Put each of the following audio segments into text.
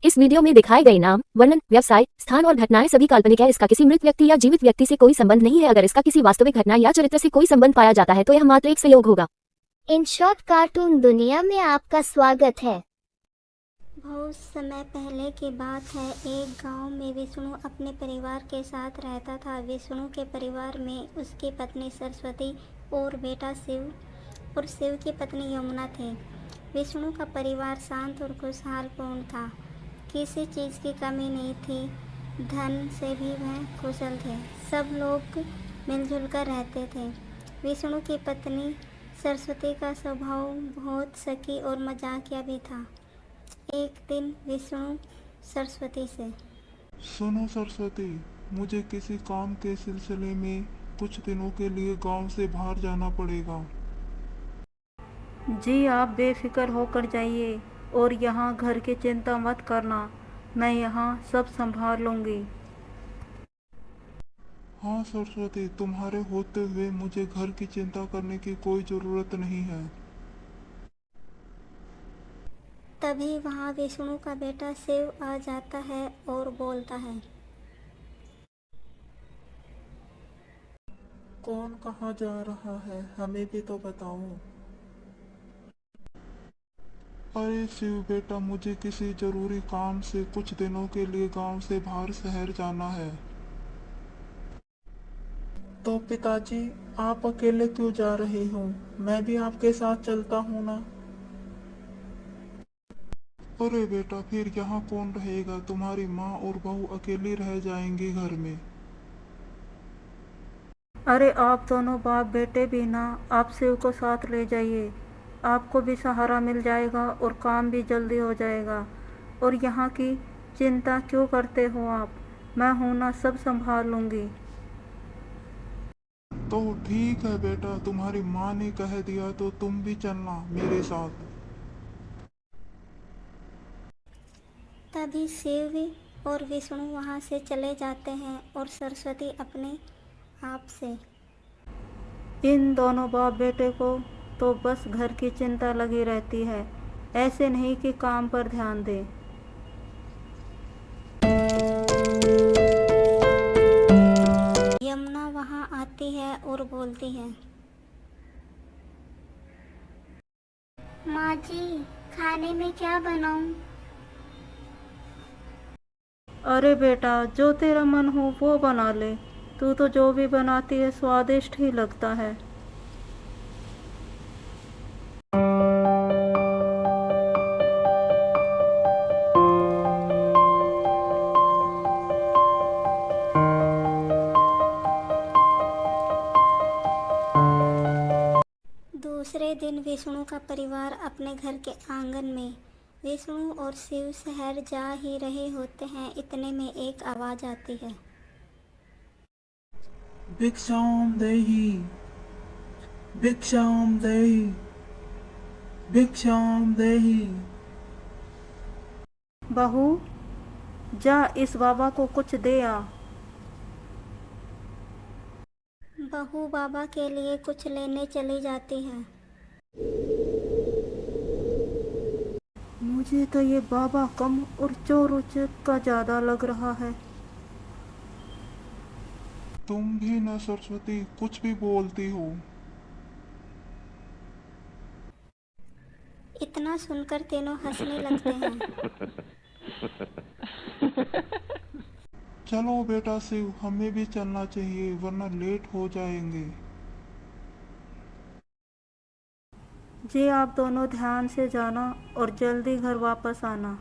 इस वीडियो में दिखाए गए नाम, वर्णन, व्यवसाय, स्थान और घटनाएं सभी काल्पनिक है। इसका किसी मृत व्यक्ति या जीवित व्यक्ति से कोई संबंध नहीं है। अगर इसका किसी वास्तविक घटना या चरित्र से कोई संबंध पाया जाता है तो यह मात्र एक संयोग होगा। इन शॉर्ट कार्टून दुनिया में आपका स्वागत है। बहुत समय पहले की बात है। एक गांव में विष्णु अपने परिवार के साथ रहता था। विष्णु के परिवार में उसकी पत्नी सरस्वती और बेटा शिव और शिव की पत्नी यमुना थे। विष्णु का परिवार शांत और खुशहाल पूर्ण था। किसी चीज़ की कमी नहीं थी। धन से भी वह कुशल थे। सब लोग मिलजुल कर रहते थे। विष्णु की पत्नी सरस्वती का स्वभाव बहुत सखी और मजाकिया भी था। एक दिन विष्णु सरस्वती से, सुनो सरस्वती, मुझे किसी काम के सिलसिले में कुछ दिनों के लिए गांव से बाहर जाना पड़ेगा। जी आप बेफिक्र होकर जाइए और यहाँ घर की चिंता मत करना, मैं यहाँ सब संभाल लूँगी। हाँ सरस्वती, तुम्हारे होते हुए मुझे घर की चिंता करने की कोई ज़रूरत नहीं है। तभी वहाँ विष्णु का बेटा शिव आ जाता है और बोलता है, कौन कहाँ जा रहा है, हमें भी तो बताओ। अरे शिव बेटा, मुझे किसी जरूरी काम से कुछ दिनों के लिए गांव से बाहर शहर जाना है। तो पिताजी, आप अकेले क्यों जा रहे हो? मैं भी आपके साथ चलता हूँ ना। अरे बेटा, फिर यहाँ कौन रहेगा? तुम्हारी माँ और बहू अकेली रह जाएंगी घर में। अरे आप दोनों बाप बेटे भी ना, आप शिव को साथ ले जाइए, आपको भी सहारा मिल जाएगा और काम भी जल्दी हो जाएगा। और यहाँ की चिंता क्यों करते हो आप, मैं हूँ ना, सब संभाल लूँगी। तो ठीक है बेटा, तुम्हारी माँ ने कह दिया तो तुम भी चलना मेरे साथ। तभी शिव और विष्णु वहाँ से चले जाते हैं और सरस्वती अपने आप से, इन दोनों बाप बेटे को तो बस घर की चिंता लगी रहती है, ऐसे नहीं कि काम पर ध्यान दें। यमुना वहाँ आती है और बोलती है, माँ जी, खाने में क्या बनाऊँ? अरे बेटा, जो तेरा मन हो वो बना ले, तू तो जो भी बनाती है स्वादिष्ट ही लगता है। दूसरे दिन विष्णु का परिवार अपने घर के आंगन में, विष्णु और शिव शहर जा ही रहे होते हैं। इतने में एक आवाज आती है, भिक्षाम देहि, भिक्षाम देहि, भिक्षाम देहि। बहू, जा इस बाबा को कुछ दे आ। बहू बाबा के लिए कुछ लेने चली जाती है। मुझे तो ये बाबा कम और चोर उचक का ज्यादा लग रहा है। तुम भी न सरस्वती, कुछ भी बोलती हो। इतना सुनकर तीनों हंसने लगते हैं। चलो बेटा शिव, हमें भी चलना चाहिए वरना लेट हो जाएंगे। जी आप दोनों ध्यान से जाना और जल्दी घर वापस आना।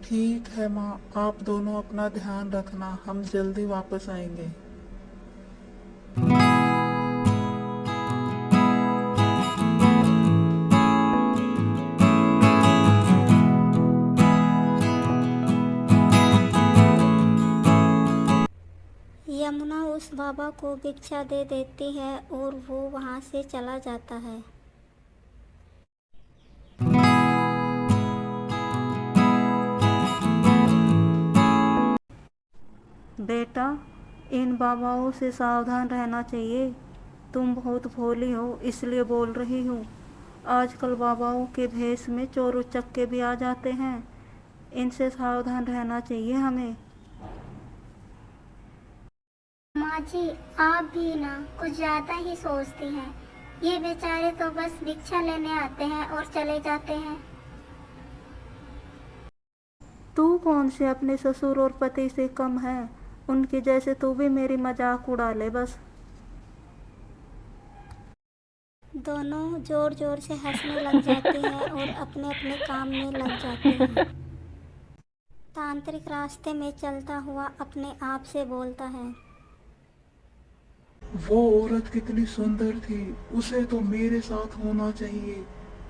ठीक है माँ, आप दोनों अपना ध्यान रखना, हम जल्दी वापस आएंगे। यमुना उस बाबा को भिक्षा दे देती है और वो वहाँ से चला जाता है। बेटा, इन बाबाओं से सावधान रहना चाहिए, तुम बहुत भोली हो इसलिए बोल रही हूँ। आजकल बाबाओं के भेष में चोर उचक्के भी आ जाते हैं। इनसे सावधान रहना चाहिए हमें। माँ जी, आप भी ना कुछ ज्यादा ही सोचती हैं। ये बेचारे तो बस भिक्षा लेने आते हैं और चले जाते हैं। तू कौन से अपने ससुर और पति से कम है? उनके जैसे तू भी मेरी मजाक उड़ा ले बस। दोनों जोर जोर से हंसने लग जाती हैं और अपने अपने काम में लग जाते हैं। तांत्रिक रास्ते में चलता हुआ अपने आप से बोलता है। वो औरत कितनी सुंदर थी, उसे तो मेरे साथ होना चाहिए,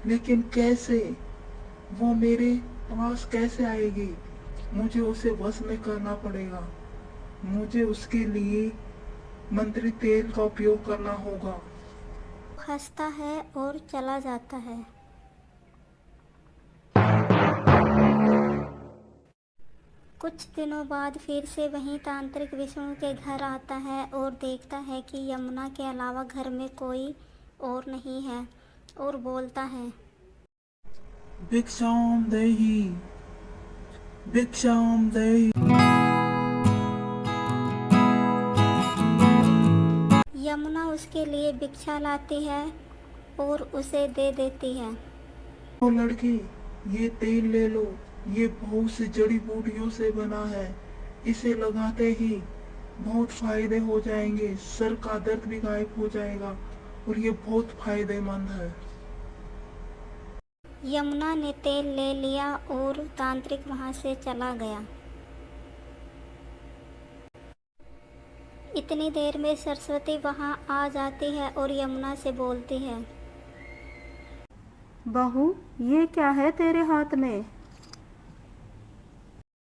लेकिन कैसे? वो मेरे पास कैसे आएगी? मुझे उसे वश में करना पड़ेगा। मुझे उसके लिए मंत्री तेल का उपयोग करना होगा। हंसता है और चला जाता है। कुछ दिनों बाद फिर से वही तांत्रिक विष्णु के घर आता है और देखता है कि यमुना के अलावा घर में कोई और नहीं है और बोलता है। भिक्षाम देहि, भिक्षाम देहि। यमुना उसके लिए भिक्षा लाती है और उसे दे देती है। ओ लड़की, ये तेल ले लो। ये बहुत सी जड़ी बूटियों से बना है। इसे लगाते ही बहुत फायदे हो जाएंगे। सर का दर्द भी गायब हो जाएगा और ये बहुत फायदेमंद है। यमुना ने तेल ले लिया और तांत्रिक वहां से चला गया। इतनी देर में सरस्वती वहां आ जाती है और यमुना से बोलती है। बहू, ये क्या है तेरे हाथ में?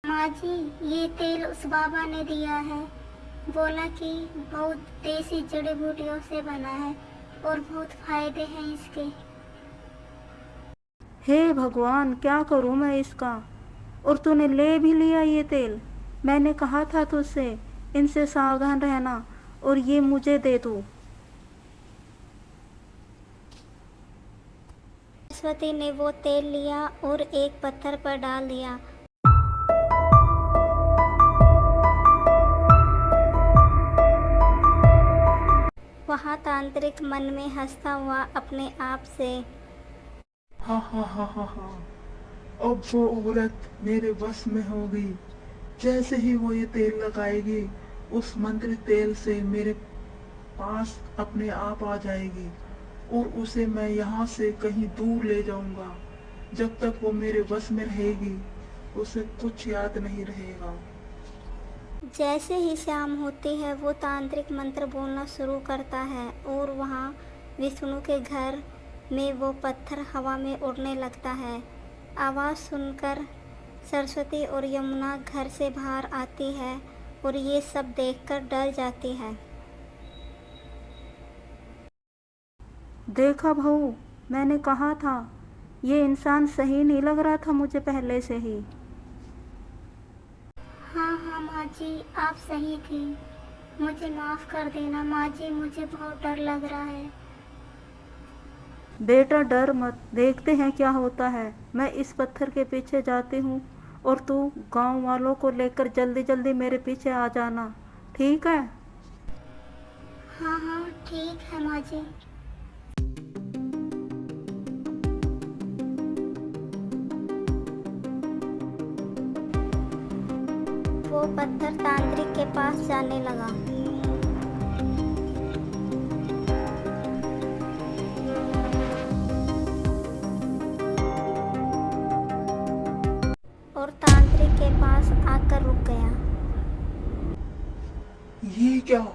माँ जी, ये तेल उस बाबा ने दिया है। बोला कि बहुत देसी जड़ी बूटियों से बना है और बहुत फायदे हैं इसके। हे भगवान, क्या करूं मैं इसका? और तूने ले भी लिया ये तेल? मैंने कहा था तुझसे इनसे सावधान रहना, और ये मुझे दे तू। सरस्वती ने वो तेल लिया और एक पत्थर पर डाल दिया। वहाँ तांत्रिक मन में हंसता हुआ अपने आप से। हा हा हा हा हा। अब वो औरत मेरे बस में होगी। जैसे ही वो ये तेल लगाएगी, उस मंत्र तेल से मेरे पास अपने आप आ जाएगी और उसे मैं यहाँ से कहीं दूर ले जाऊंगा। जब तक वो मेरे बस में रहेगी, उसे कुछ याद नहीं रहेगा। जैसे ही शाम होती है, वो तांत्रिक मंत्र बोलना शुरू करता है और वहाँ विष्णु के घर में वो पत्थर हवा में उड़ने लगता है। आवाज़ सुनकर सरस्वती और यमुना घर से बाहर आती है और ये सब देखकर डर जाती है। देखा बहू, मैंने कहा था, ये इंसान सही नहीं लग रहा था मुझे पहले से ही। हाँ हाँ माँ जी, आप सही थी। मुझे माफ़ कर देना माँ जी, मुझे बहुत डर लग रहा है। बेटा डर मत, देखते हैं क्या होता है। मैं इस पत्थर के पीछे जाती हूँ और तू गांव वालों को लेकर जल्दी जल्दी मेरे पीछे आ जाना, ठीक है? हाँ हाँ ठीक है माँ जी। वो पत्थर तांत्रिक के पास जाने लगा। और तांत्रिक के पास आकर रुक गया। ये क्या?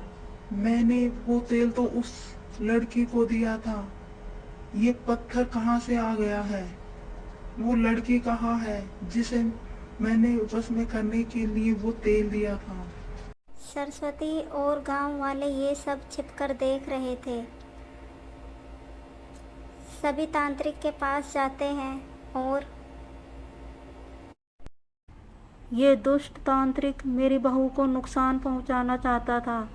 मैंने वो तेल तो उस लड़की को दिया था। ये पत्थर कहाँ से आ गया है? वो लड़की कहाँ है जिसे मैंने बस में करने के लिए वो तेल दिया था? सरस्वती और गांव वाले ये सब छिपकर देख रहे थे। सभी तांत्रिक के पास जाते हैं और ये दुष्ट तांत्रिक मेरी बहू को नुकसान पहुंचाना चाहता था।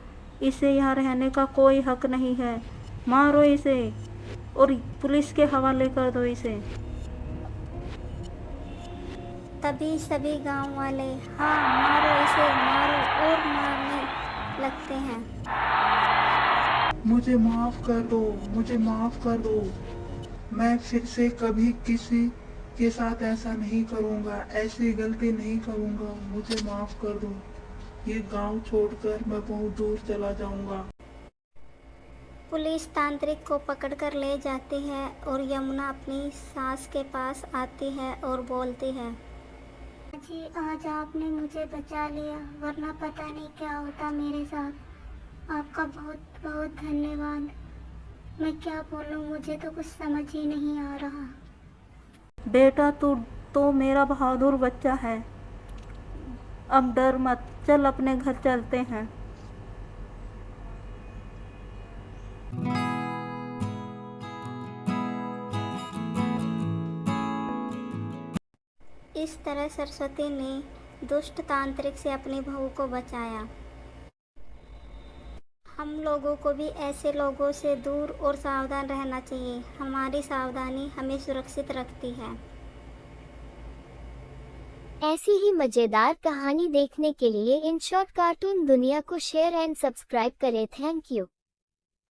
इसे यहाँ रहने का कोई हक नहीं है। मारो इसे। और पुलिस के हवाले कर दो इसे। तभी सभी गांव वाले हाँ मारो इसे मारो और मारने लगते हैं। मुझे माफ कर दो, मुझे माफ कर दो। मैं फिर से कभी किसी के साथ ऐसा नहीं करूंगा, ऐसी गलती नहीं करूंगा। मुझे माफ कर दो। ये गांव छोड़कर मैं बहुत दूर चला जाऊंगा। पुलिस तांत्रिक को पकड़कर ले जाती है और यमुना अपनी सास के पास आती है और बोलती है, जी आज आपने मुझे बचा लिया, वरना पता नहीं क्या होता मेरे साथ। आपका बहुत बहुत धन्यवाद। मैं क्या बोलूं, मुझे तो कुछ समझ ही नहीं आ रहा। बेटा तू तो मेरा बहादुर बच्चा है, अब डर मत, चल अपने घर चलते हैं। इस तरह सरस्वती ने दुष्ट तांत्रिक से अपनी बहू को बचाया। हम लोगों को भी ऐसे लोगों से दूर और सावधान रहना चाहिए। हमारी सावधानी हमें सुरक्षित रखती है। ऐसी ही मजेदार कहानी देखने के लिए इन शॉर्ट कार्टून दुनिया को शेयर एंड सब्सक्राइब करें। Thank you.